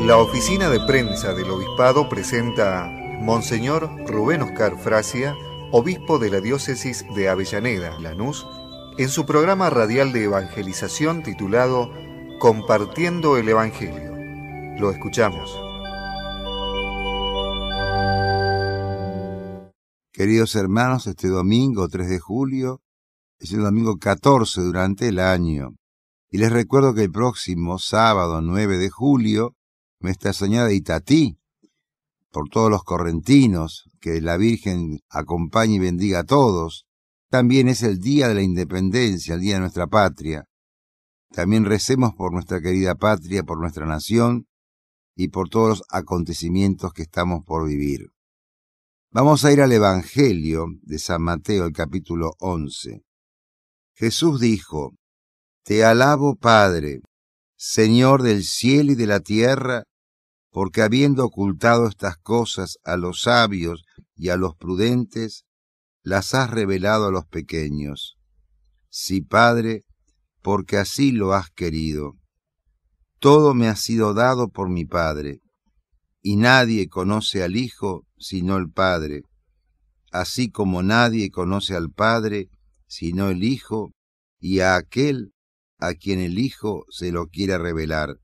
La oficina de prensa del Obispado presenta a Monseñor Rubén Oscar Frasia, obispo de la diócesis de Avellaneda, Lanús, en su programa radial de evangelización titulado Compartiendo el Evangelio. Lo escuchamos. Queridos hermanos, este domingo 3 de julio es el domingo 14 durante el año. Y les recuerdo que el próximo sábado 9 de julio, Nuestra Señora de Itatí, por todos los correntinos, que la Virgen acompañe y bendiga a todos. También es el Día de la Independencia, el Día de nuestra patria. También recemos por nuestra querida patria, por nuestra nación y por todos los acontecimientos que estamos por vivir. Vamos a ir al Evangelio de San Mateo, el capítulo 11. Jesús dijo: Te alabo, Padre, Señor del cielo y de la tierra, porque habiendo ocultado estas cosas a los sabios y a los prudentes, las has revelado a los pequeños. Sí, Padre, porque así lo has querido. Todo me ha sido dado por mi Padre, y nadie conoce al Hijo sino el Padre, así como nadie conoce al Padre sino el Hijo, y a aquel a quien el Hijo se lo quiera revelar.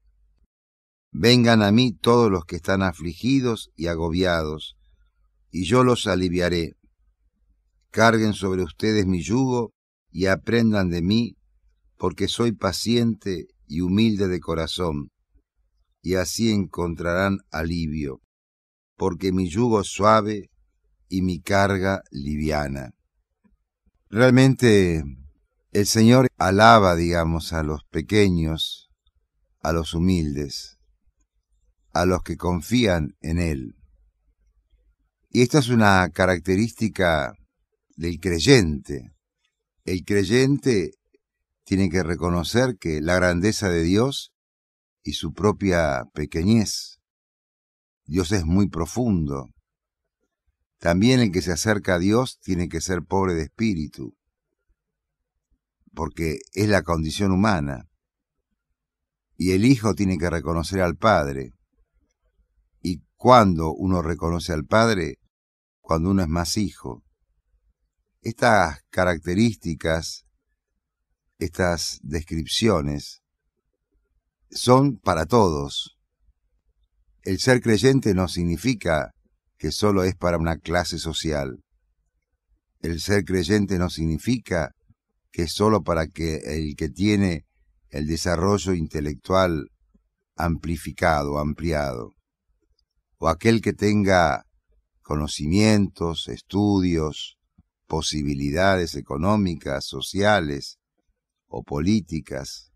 Vengan a mí todos los que están afligidos y agobiados, y yo los aliviaré. Carguen sobre ustedes mi yugo y aprendan de mí, porque soy paciente y humilde de corazón, y así encontrarán alivio, porque mi yugo es suave y mi carga liviana. Realmente el Señor alaba, a los pequeños, a los humildes, a los que confían en Él. Y esta es una característica del creyente. El creyente tiene que reconocer que la grandeza de Dios y su propia pequeñez. Dios es muy profundo. También el que se acerca a Dios tiene que ser pobre de espíritu, porque es la condición humana. Y el Hijo tiene que reconocer al Padre. ¿Y cuándo uno reconoce al Padre? Cuando uno es más hijo. Estas características, estas descripciones, son para todos. El ser creyente no significa que solo es para una clase social. El ser creyente no significa que es solo para que el que tiene el desarrollo intelectual amplificado, ampliado, o aquel que tenga conocimientos, estudios, posibilidades económicas, sociales o políticas.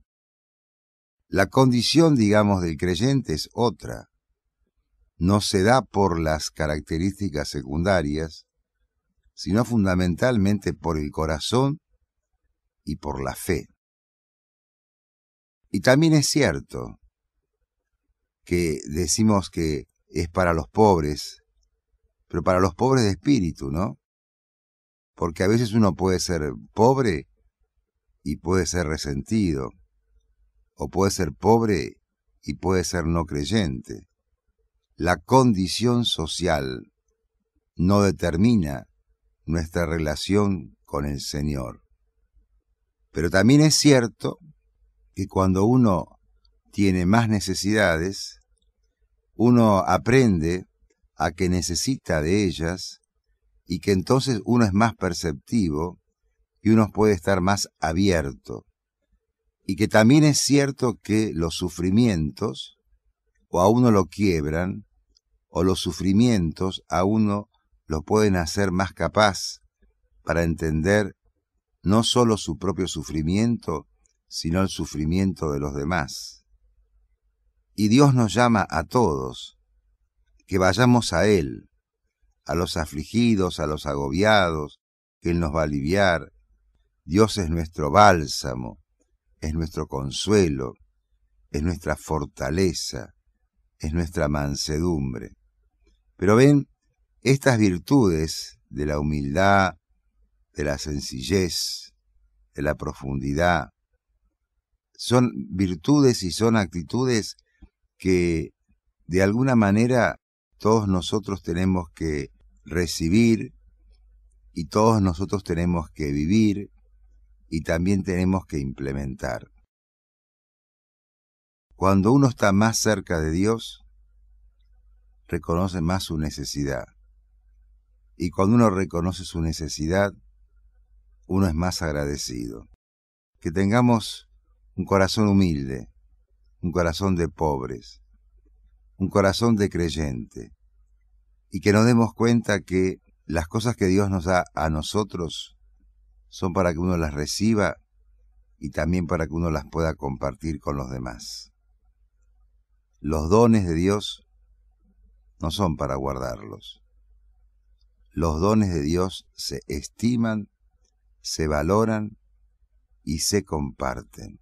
La condición, del creyente es otra. No se da por las características secundarias, sino fundamentalmente por el corazón y por la fe. Y también es cierto que decimos que es para los pobres, pero para los pobres de espíritu, ¿no? Porque a veces uno puede ser pobre y puede ser resentido, o puede ser pobre y puede ser no creyente. La condición social no determina nuestra relación con el Señor. Pero también es cierto que cuando uno tiene más necesidades, uno aprende a que necesita de ellas y que entonces uno es más perceptivo y uno puede estar más abierto. Y que también es cierto que los sufrimientos o a uno lo quiebran, o los sufrimientos a uno lo pueden hacer más capaz para entender no solo su propio sufrimiento, sino el sufrimiento de los demás. Y Dios nos llama a todos, que vayamos a Él, a los afligidos, a los agobiados, que Él nos va a aliviar. Dios es nuestro bálsamo, es nuestro consuelo, es nuestra fortaleza, es nuestra mansedumbre. Pero ven, estas virtudes de la humildad, de la sencillez, de la profundidad, son virtudes y son actitudes que De alguna manera, todos nosotros tenemos que recibir y todos nosotros tenemos que vivir y también tenemos que implementar. Cuando uno está más cerca de Dios, reconoce más su necesidad. Y cuando uno reconoce su necesidad, uno es más agradecido. Que tengamos un corazón humilde, un corazón de pobres, un corazón de creyente, y que nos demos cuenta que las cosas que Dios nos da a nosotros son para que uno las reciba y también para que uno las pueda compartir con los demás. Los dones de Dios no son para guardarlos. Los dones de Dios se estiman, se valoran y se comparten.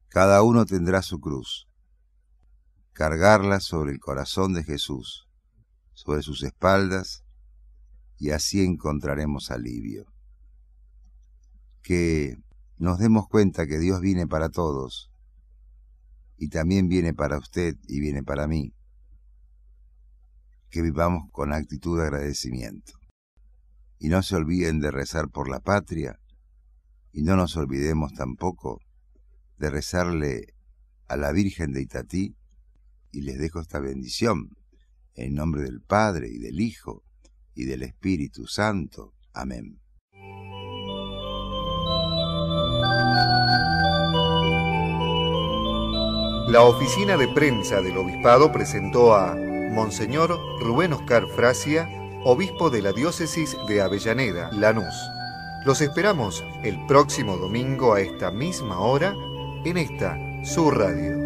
Cada uno tendrá su cruz, cargarla sobre el corazón de Jesús, sobre sus espaldas, y así encontraremos alivio. Que nos demos cuenta que Dios viene para todos, y también viene para usted y viene para mí. Que vivamos con actitud de agradecimiento. Y no se olviden de rezar por la patria, y no nos olvidemos tampoco de rezarle a la Virgen de Itatí, y les dejo esta bendición, en nombre del Padre, y del Hijo, y del Espíritu Santo. Amén. La oficina de prensa del Obispado presentó a Monseñor Rubén Oscar Frasia, obispo de la diócesis de Avellaneda, Lanús. Los esperamos el próximo domingo a esta misma hora en esta, su radio.